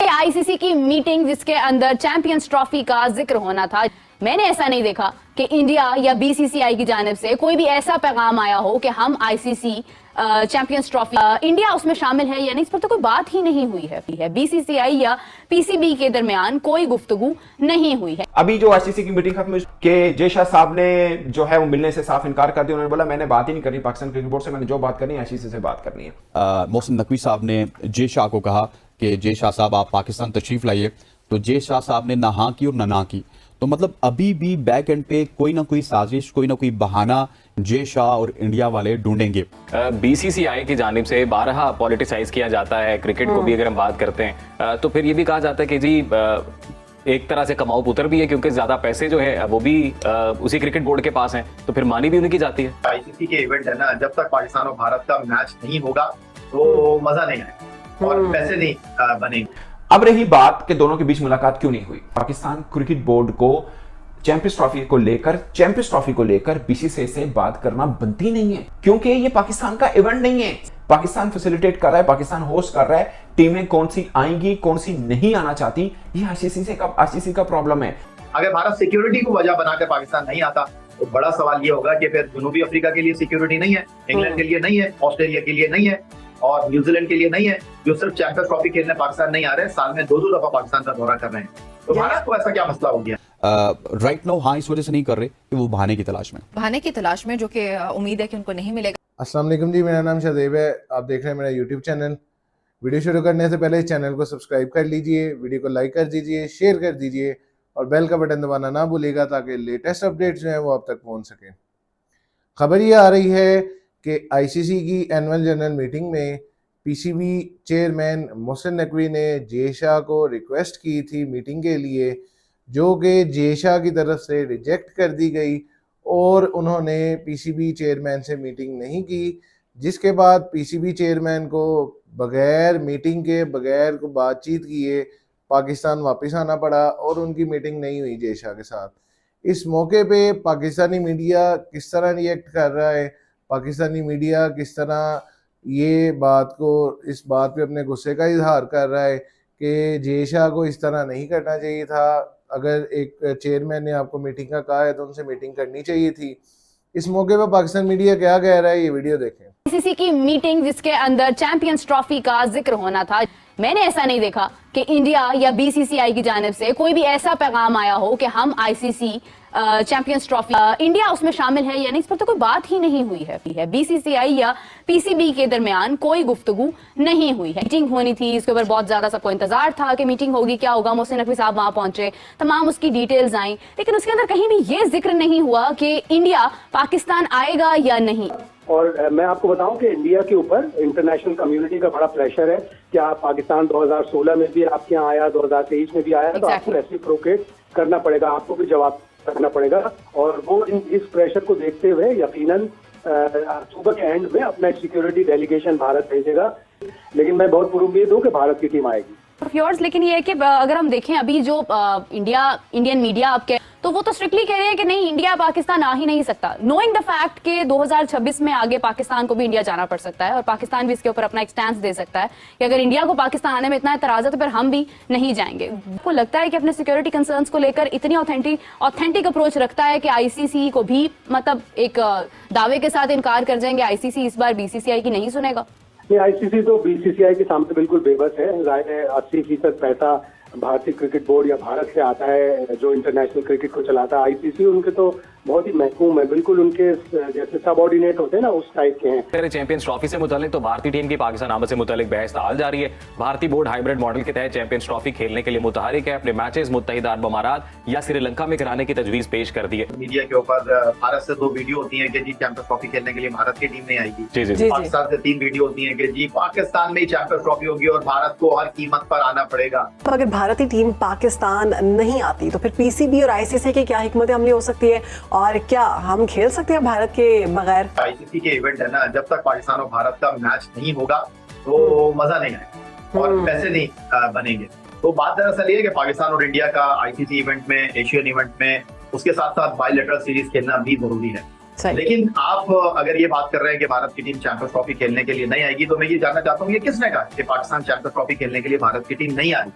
ICC की meeting जिसके अंदर चैंपियंस ट्रॉफी का जिक्र होना था, मैंने ऐसा नहीं देखा कि इंडिया या बीसीसीआई की जानिब से कोई भी ऐसा पैगाम आया हो कि हम आईसीसी चैंपियंस ट्रॉफी इंडिया उसमें शामिल है या नहीं, इस पर तो कोई बात ही नहीं हुई है। बीसीसीआई या पीसीबी के दरमियान कोई गुफ्तगू नहीं हुई है। अभी जो आईसीसी की मीटिंग खत्म के जय शाह साहब ने जो है वो मिलने से साफ इनकार कर दिया। उन्होंने बोला मैंने बात ही नहीं करनी पाकिस्तान क्रिकेट बोर्ड से, मैंने जो बात करनी है आईसीसी से बात करनी है। मोहसिन नकवी साहब ने जय शाह को कहा कि जय शाह साहब आप पाकिस्तान तशरीफ लाइए, तो जय शाह साहब ने ना हाँ की और ना की। तो मतलब अभी भी बैक एंड पे कोई ना कोई साजिश, कोई ना कोई बहाना जय शाह और इंडिया वाले ढूंढेंगे। बीसीसीआई की जानिब से बारहा पॉलिटिसाइज किया जाता है क्रिकेट को भी। अगर हम बात करते हैं तो फिर ये भी कहा जाता है कि जी एक तरह से कमाऊ पुत्र भी है, क्योंकि ज्यादा पैसे जो है वो भी उसी क्रिकेट बोर्ड के पास हैं, तो फिर मानी भी उन्हीं की जाती है। आईसीसी के इवेंट है ना, जब तक पाकिस्तान और भारत का मैच नहीं होगा तो मजा नहीं आएगा और पैसे नहीं बनेंगे। अब रही बात कि दोनों के बीच मुलाकात क्यों नहीं हुई। पाकिस्तान क्रिकेट बोर्ड को चैंपियंस ट्रॉफी को लेकर बीसीसीआई से बात करना बनती नहीं है, क्योंकि ये पाकिस्तान का इवेंट नहीं है। पाकिस्तान फैसिलिटेट कर रहा है, पाकिस्तान होस्ट कर रहा है। टीमें कौन सी आएंगी कौन सी नहीं आना चाहती, ये आईसीसी का प्रॉब्लम है। अगर भारत सिक्योरिटी को वजह बनाकर पाकिस्तान नहीं आता तो बड़ा सवाल ये होगा कि फिर जनूबी अफ्रीका के लिए सिक्योरिटी नहीं है, इंग्लैंड के लिए नहीं है, ऑस्ट्रेलिया के लिए नहीं है और न्यूजीलैंड के लिए नहीं है, जो सिर्फ चैंपियंस ट्रॉफी खेलने पाकिस्तान नहीं आ रहे, साल में दो दफा पाकिस्तान का दौरा कर रहे हैं। तो भारत को ऐसा क्या मसला हो गया? राइट नाउ हाँ इस वजह से नहीं कर रहे कि वो बहाने की तलाश में, जो कि उम्मीद है कि उनको नहीं मिलेगा। अस्सलाम वालेकुम जी, मेरा नाम शादेब है। आप देख रहे हैं मेरा यूट्यूब चैनल। वीडियो शुरू करने से पहले इस चैनल को सब्सक्राइब कर लीजिए, वीडियो को लाइक कर दीजिए, शेयर कर दीजिए और बेल का बटन दबाना ना भूलिएगा ताकि लेटेस्ट अपडेट्स जो हैं वो आप तक पहुंच सकें। खबर ये आ रही है कि आईसीसी की एनुअल जनरल मीटिंग में पीसीबी चेयरमैन मोहसिन नकवी ने जय शाह को रिक्वेस्ट की थी मीटिंग के लिए, जो कि जय शाह की तरफ से रिजेक्ट कर दी गई और उन्होंने पीसीबी चेयरमैन से मीटिंग नहीं की, जिसके बाद पीसीबी चेयरमैन को बगैर मीटिंग के, बगैर को बातचीत किए पाकिस्तान वापस आना पड़ा और उनकी मीटिंग नहीं हुई जय शाह के साथ। इस मौके पे पाकिस्तानी मीडिया किस तरह रिएक्ट कर रहा है, पाकिस्तानी मीडिया किस तरह ये इस बात पे अपने गुस्से का इजहार कर रहा है कि जय शाह को इस तरह नहीं करना चाहिए था। अगर एक चेयरमैन ने आपको मीटिंग का कहा है तो उनसे मीटिंग करनी चाहिए थी। इस मौके पर पाकिस्तान मीडिया क्या कह रहा है, ये वीडियो देखें। आईसीसी की मीटिंग जिसके अंदर चैंपियंस ट्रॉफी का जिक्र होना था, मैंने ऐसा नहीं देखा कि इंडिया या बीसीसीआई की जानिब से कोई भी ऐसा पैगाम आया हो कि हम आईसीसी चैंपियंस ट्रॉफी इंडिया उसमें शामिल है या नहीं, इस पर तो कोई बात ही नहीं हुई है। बीसीसीआई या पीसीबी के दरमियान कोई गुफ्तगू नहीं हुई है। मीटिंग होनी थी, इसके ऊपर बहुत ज्यादा सबको इंतजार था कि मीटिंग होगी, क्या होगा। मोहसिन नकवी साहब वहां पहुंचे, तमाम उसकी डिटेल्स आई, लेकिन उसके अंदर कहीं भी ये जिक्र नहीं हुआ कि इंडिया पाकिस्तान आएगा या नहीं। और मैं आपको बताऊं कि इंडिया के ऊपर इंटरनेशनल कम्युनिटी का बड़ा प्रेशर है। क्या पाकिस्तान 2016 में भी आपके यहाँ आया, 2023 में भी आया, तो आपको रेसिप्रोकेट करना पड़ेगा, आपको भी जवाब रखना पड़ेगा। और वो इस प्रेशर को देखते हुए यकीनन अक्टूबर के एंड में अपना सिक्योरिटी डेलीगेशन भारत भेजेगा, लेकिन मैं बहुत पुरुम्मीद हूँ कि भारत की टीम आएगी। लेकिन ये है कि अगर हम देखें अभी जो इंडियन मीडिया आपके, तो वो तो स्ट्रिक्टली कह रहे हैं कि नहीं, इंडिया पाकिस्तान आ ही नहीं सकता, नोइंग द फैक्ट कि 2026 में आगे पाकिस्तान को भी इंडिया जाना पड़ सकता है और पाकिस्तान भी इसके ऊपर अपना एक स्टैंस दे सकता है कि अगर इंडिया को पाकिस्तान आने में इतना एतराज है तो फिर हम भी नहीं जाएंगे। आपको लगता है कि अपने सिक्योरिटी कंसर्न्स को लेकर इतनी ऑथेंटिक अप्रोच रखता है कि आईसीसी को भी मतलब एक दावे के साथ इनकार कर जाएंगे, आईसीसी इस बार बीसीसीआई की नहीं सुनेगा? आईसीसी तो बीसीसीआई के सामने बिल्कुल बेबस है। जाहिर है 80% पैसा भारतीय क्रिकेट बोर्ड या भारत से आता है, जो इंटरनेशनल क्रिकेट को चलाता है। आईसीसी उनके तो बहुत ही महकूम है, बिल्कुल उनके जैसे सबऑर्डिनेट होते हैं ना, उस टाइप के हैं। चैंपियंस ट्रॉफी से मुतालिक तो भारतीय टीम की पाकिस्तान आमद से मुतालिक बहस ताल जारी है। भारतीय बोर्ड हाइब्रिड मॉडल के तहत चैंपियंस ट्रॉफी खेलने के लिए मुतहरिक है। अपने मैचेस मुत्तहिदा अरब अमारात या श्रीलंका में कराने की तजवीज पेश कर दी है। मीडिया के ऊपर भारत से 2 वीडियो होती है कि जी चैंपियंस ट्रॉफी खेलने के लिए भारत की टीम नहीं आएगी। पाकिस्तान से 3 वीडियो होती है कि जी पाकिस्तान में ही चैंपियंस ट्रॉफी होगी और भारत को हर कीमत पर आना पड़ेगा। तो अगर भारतीय टीम पाकिस्तान नहीं आती तो फिर पीसीबी और आईसीसी की क्या हिकमत अमली हो सकती है और क्या हम खेल सकते हैं भारत के बगैर? आईसीसी के इवेंट है ना, जब तक पाकिस्तान और भारत का मैच नहीं होगा तो मजा नहीं आएगा और पैसे नहीं बनेंगे। तो बात दरअसल ये है कि पाकिस्तान और इंडिया का आईसीसी इवेंट में, एशियन इवेंट में, उसके साथ साथ बायलैटरल सीरीज खेलना भी जरूरी है। लेकिन आप अगर ये बात कर रहे हैं कि भारत की टीम चैंपियंस ट्रॉफी खेलने के लिए नहीं आएगी, तो मैं ये जानना चाहता हूँ ये किसने कहा कि पाकिस्तान चैंपियंस ट्रॉफी खेलने के लिए भारत की टीम नहीं आ रही?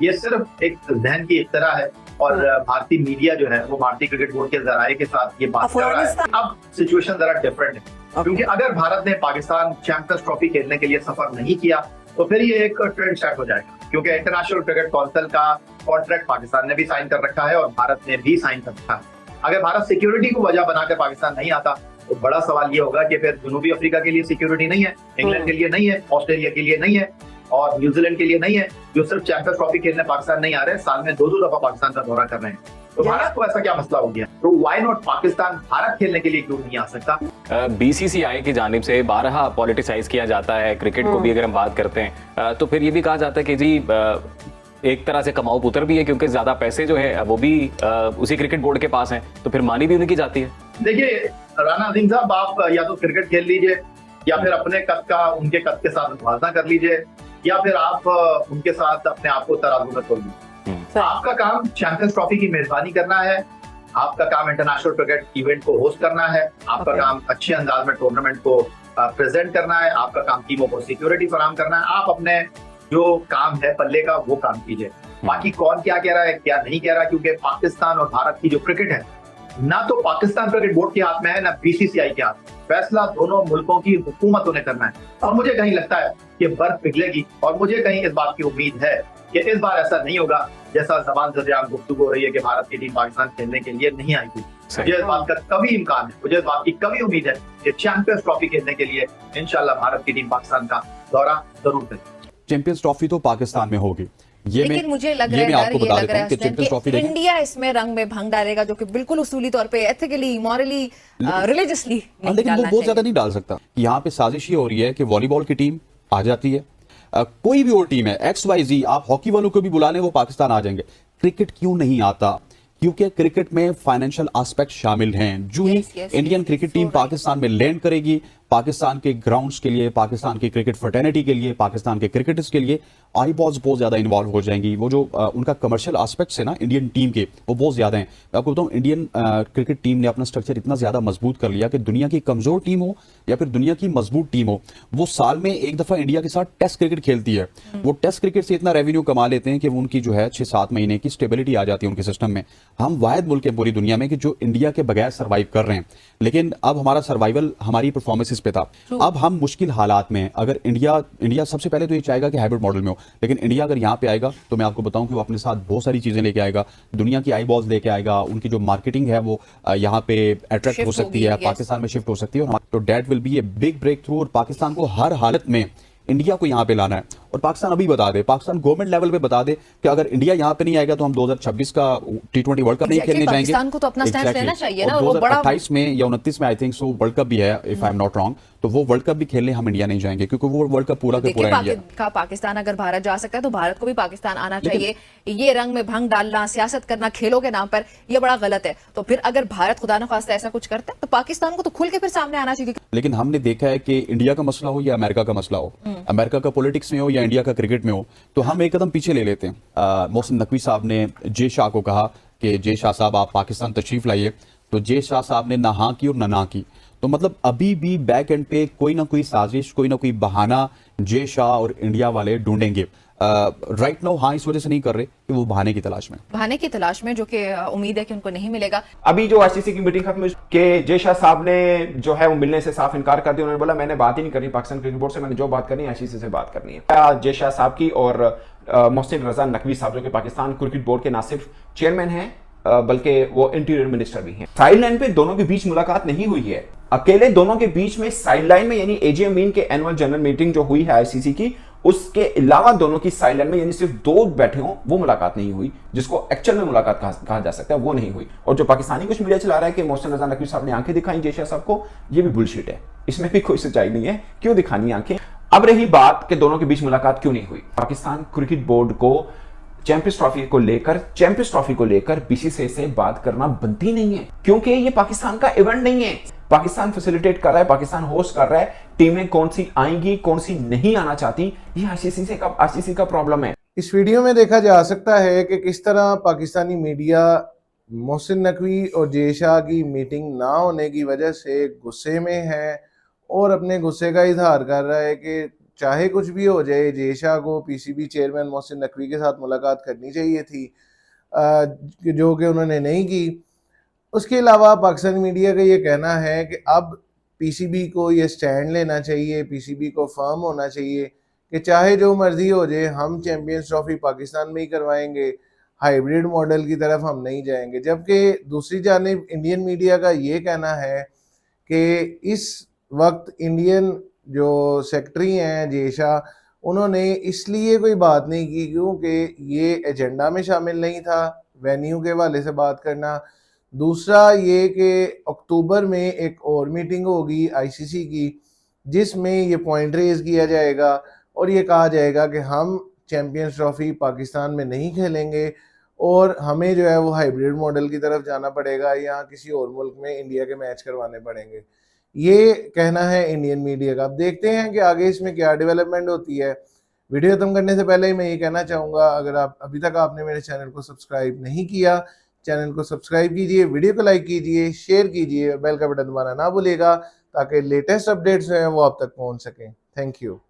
ये सिर्फ एक जहन की इख्तरा है और भारतीय मीडिया जो है वो भारतीय क्रिकेट बोर्ड के जराये के साथ ये बात कर रहा है। अब सिचुएशन जरा डिफरेंट है, क्योंकि अगर भारत ने पाकिस्तान चैंपियंस ट्रॉफी खेलने के लिए सफर नहीं किया तो फिर ये एक ट्रेंड सेट हो जाएगा, क्योंकि इंटरनेशनल क्रिकेट काउंसिल का कॉन्ट्रैक्ट पाकिस्तान ने भी साइन कर रखा है और भारत ने भी साइन कर रखा है। अगर भारत सिक्योरिटी को वजह बनाकर पाकिस्तान नहीं आता तो बड़ा सवाल ये होगा कि फिर जनूबी अफ्रीका के लिए सिक्योरिटी नहीं है, इंग्लैंड के लिए नहीं है, ऑस्ट्रेलिया के लिए नहीं है और न्यूजीलैंड के लिए नहीं है, जो सिर्फ चैंपियंस ट्रॉफी खेलने पाकिस्तान नहीं आ रहे, साल में 2-2 दफा पाकिस्तान का दौरा कर रहे हैं। तो भारत को ऐसा क्या मसला हो गया? तो व्हाई नॉट पाकिस्तान भारत खेलने के लिए क्यों नहीं आ सकता? बीसीसीआई की जानिब से 12 पॉलिटिसाइज किया जाता है क्रिकेट को भी अगर हम बात करते हैं, तो फिर ये भी कहा जाता है कि जी एक तरह से कमाऊ पुत्र भी है, क्योंकि ज्यादा पैसे जो है वो भी उसी क्रिकेट बोर्ड के पास हैं, तो फिर मानी भी उनकी जाती है। देखिए राना अजीम साहब, आप या तो क्रिकेट खेल लीजिए या फिर अपने कद का उनके कद के साथ मुवाजना कर लीजिए या फिर आप उनके साथ अपने आप को तराजू में तोल लीजिए। आपका काम चैंपियंस ट्रॉफी की मेजबानी करना है, आपका काम इंटरनेशनल क्रिकेट इवेंट को होस्ट करना है, आपका काम अच्छे अंदाज में टूर्नामेंट को प्रेजेंट करना है, आपका काम टीमों को सिक्योरिटी फराहम करना है। आप अपने जो काम है पल्ले का वो काम कीजिए। बाकी कौन क्या कह रहा है क्या नहीं कह रहा, क्योंकि पाकिस्तान और भारत की जो क्रिकेट है ना तो पाकिस्तान क्रिकेट बोर्ड के हाथ में है ना बीसीसीआई के हाथ में। फैसला दोनों मुल्कों की हुकूमतों ने करना है और मुझे कहीं लगता है कि बर्फ पिघलेगी और मुझे कहीं इस बात की उम्मीद है कि इस बार ऐसा नहीं होगा जैसा जबान से गुफ्तगू हो रही है कि भारत की टीम पाकिस्तान खेलने के लिए नहीं आई थी। मुझे इस बात का कभी इम्कान है, मुझे इस बात की कभी उम्मीद है कि चैंपियंस ट्रॉफी खेलने के लिए इंशाल्लाह भारत की टीम पाकिस्तान का दौरा जरूर करेगी। चैंपियंस ट्रॉफी तो पाकिस्तान में होगी, लेकिन मुझे लग रहा है आपको बता देता हूं कि चैंपियंस ट्रॉफी इंडिया इसमें रंग में भंग डालेगा, जो कि बिल्कुल उसूली तौर पे एथिकली, मॉरली, रिलीजियसली नहीं लेकिन वो डालना बहुत ज्यादा चाहिए। नहीं डाल सकता। यहाँ पे साजिश ये हो रही है कि वॉलीबॉल की टीम आ जाती है, कोई भी और टीम है XYZ, आप हॉकी वालों को भी बुला लें वो पाकिस्तान आ जाएंगे। क्रिकेट क्यों नहीं आता? क्योंकि क्रिकेट में फाइनेंशियल एस्पेक्ट शामिल हैं। जो ही इंडियन क्रिकेट टीम पाकिस्तान में लैंड करेगी, पाकिस्तान के ग्राउंड्स के लिए, पाकिस्तान की क्रिकेट फ्रेटर्निटी के लिए, पाकिस्तान के क्रिकेटर्स के लिए आई बॉल्स बहुत ज्यादा इन्वॉल्व हो जाएंगी। वो जो उनका कमर्शियल एस्पेक्ट्स है ना इंडियन टीम के, वो बहुत ज्यादा हैं। मैं आपको बताऊं, इंडियन क्रिकेट टीम ने अपना स्ट्रक्चर इतना ज्यादा मजबूत कर लिया कि दुनिया की कमजोर टीम हो या फिर दुनिया की मजबूत टीम हो, वो साल में एक दफा इंडिया के साथ टेस्ट क्रिकेट खेलती है। वो टेस्ट क्रिकेट से इतना रेवेन्यू कमा लेते हैं कि वो उनकी जो है 6-7 महीने की स्टेबिलिटी आ जाती है उनके सिस्टम में। हम वाहिद मुल्क है पूरी दुनिया में कि जो इंडिया के बगैर सर्वाइव कर रहे हैं, लेकिन अब हमारा सर्वाइवल हमारी परफॉर्मेंसेस पे था। अब हम मुश्किल हालात में, अगर इंडिया सबसे पहले तो ये चाहेगा कि हाइब्रिड मॉडल में हो, लेकिन इंडिया अगर यहाँ पे आएगा तो मैं आपको बताऊं कि वो अपने साथ बहुत सारी चीजें लेके आएगा, दुनिया की आई बॉल्स लेके आएगा, उनकी जो मार्केटिंग है वो यहाँ पे अट्रैक्ट हो सकती है, पाकिस्तान में शिफ्ट हो सकती है, तो that will be a big breakthrough. और पाकिस्तान को हर हालत में इंडिया को यहाँ पे लाना है। और पाकिस्तान अभी बता दे, पाकिस्तान गवर्नमेंट लेवल पे बता दे कि अगर इंडिया यहाँ पे नहीं आएगा तो हम 2026 का T20 वर्ल्ड कप नहीं खेलने जाएंगे। पाकिस्तान को तो अपना स्टैंड लेना चाहिए ना, और वो 2028 में या 29 में I think so world cup भी है, if I am not wrong, तो वो वर्ल्ड कप भी खेलने हम इंडिया नहीं जाएंगे, क्योंकि वो वर्ल्ड कप पूरा का पूरा इंडिया। पाकिस्तान अगर भारत जा सकता है तो भारत को भी पाकिस्तान आना चाहिए। ये रंग में भंग डालना, सियासत करना खेलों के नाम पर, ये बड़ा गलत है। तो फिर अगर भारत खुदा न खास्ता ऐसा कुछ करता है तो पाकिस्तान को तो खुल के फिर सामने आना चाहिए। लेकिन हमने देखा है कि इंडिया का मसला हो या अमेरिका का मसला हो, अमेरिका का पॉलिटिक्स में हो या इंडिया का क्रिकेट में हो, तो हम एक कदम पीछे ले लेते हैं। मोहसिन नकवी साहब ने जे शाह को कहा कि जे शाह साहब आप पाकिस्तान तशरीफ लाइए, तो जे शाह साहब ने ना हाँ की और ना की। तो मतलब अभी भी बैक एंड पे कोई ना कोई साजिश, कोई ना कोई बहाना जे शाह और इंडिया वाले ढूंढेंगे। राइट नाउ हाँ इस वजह से नहीं कर रहे कि वो बहाने की तलाश में, जो कि उम्मीद है कि उनको नहीं मिलेगा। अभी जो आईसीसी की मीटिंग खत्म हुई कि जे शाह साहब ने जो है वो मिलने से साफ इनकार कर दिया। उन्होंने बोला मैंने बात ही नहीं करनी पाकिस्तान क्रिकेट बोर्ड से, मैंने जो बात करनी है आईसीसी से बात करनी है। जे शाह साहब की और मोहसिन रजा नकवी साहब जो कि पाकिस्तान क्रिकेट बोर्ड के ना सिर्फ चेयरमैन हैं बल्कि वो इंटीरियर मिनिस्टर भी हैं। साइड लाइन पे दोनों के बीच मुलाकात नहीं हुई है, अकेले दोनों के बीच में साइड लाइन में यानी एजीएम मीन के एनुअल जनरल मीटिंग जो हुई है आईसीसी की, उसके अलावा दोनों की साइड लाइन में यानी सिर्फ दो बैठे हों वो मुलाकात नहीं हुई, जिसको एक्चुअल में मुलाकात कहा जा सकता है, वो नहीं हुई। और जो पाकिस्तानी कुछ मीडिया चला रहा है कि मोहसिन रजा नकवी साहब ने आंखें दिखाई जे शाह साहब को, ये भी बुलशिट है, इसमें भी कोई सच्चाई नहीं है। क्यों दिखानी आंखें? अब रही बात कि दोनों के बीच मुलाकात क्यों नहीं हुई, पाकिस्तान क्रिकेट बोर्ड को चैंपियंस ट्रॉफी को लेकर बीसीसीआई से बात करना बनती नहीं है, क्योंकि ये पाकिस्तान का इवेंट नहीं है। पाकिस्तान फैसिलिटेट कर रहा है, पाकिस्तान होस्ट कर रहा है, टीमें कौन सी आएंगी कौन सी नहीं आना चाहती, ये आईसीसी का प्रॉब्लम है। इस वीडियो में देखा जा सकता है कि किस तरह पाकिस्तानी मीडिया मोहसिन नकवी और जे शाह की मीटिंग ना होने की वजह से गुस्से में है और अपने गुस्से का इजहार कर रहा है कि चाहे कुछ भी हो जाए, जय शाह को पीसीबी चेयरमैन मोहसिन नकवी के साथ मुलाकात करनी चाहिए थी, जो कि उन्होंने नहीं की। उसके अलावा पाकिस्तानी मीडिया का ये कहना है कि अब पीसीबी को ये स्टैंड लेना चाहिए, पीसीबी को फर्म होना चाहिए कि चाहे जो मर्जी हो जाए, हम चैंपियंस ट्रॉफी पाकिस्तान में ही करवाएंगे, हाइब्रिड मॉडल की तरफ हम नहीं जाएंगे। जबकि दूसरी जानिब इंडियन मीडिया का ये कहना है कि इस वक्त इंडियन जो सेक्रेटरी हैं जय शाह, उन्होंने इसलिए कोई बात नहीं की क्योंकि ये एजेंडा में शामिल नहीं था वेन्यू के हवाले से बात करना। दूसरा ये कि अक्टूबर में एक और मीटिंग होगी आईसीसी की, जिसमें ये पॉइंट रेज किया जाएगा और ये कहा जाएगा कि हम चैंपियंस ट्रॉफी पाकिस्तान में नहीं खेलेंगे और हमें जो है वो हाइब्रिड मॉडल की तरफ जाना पड़ेगा या किसी और मुल्क में इंडिया के मैच करवाने पड़ेंगे। ये कहना है इंडियन मीडिया का। अब देखते हैं कि आगे इसमें क्या डेवलपमेंट होती है। वीडियो खत्म करने से पहले ही मैं ये कहना चाहूँगा, अगर आप अभी तक आपने मेरे चैनल को सब्सक्राइब नहीं किया, चैनल को सब्सक्राइब कीजिए, वीडियो को लाइक कीजिए, शेयर कीजिए और बेल का बटन दबाना ना भूलिएगा ताकि लेटेस्ट अपडेट्स जो हैं वो आप तक पहुँच सकें। Thank you.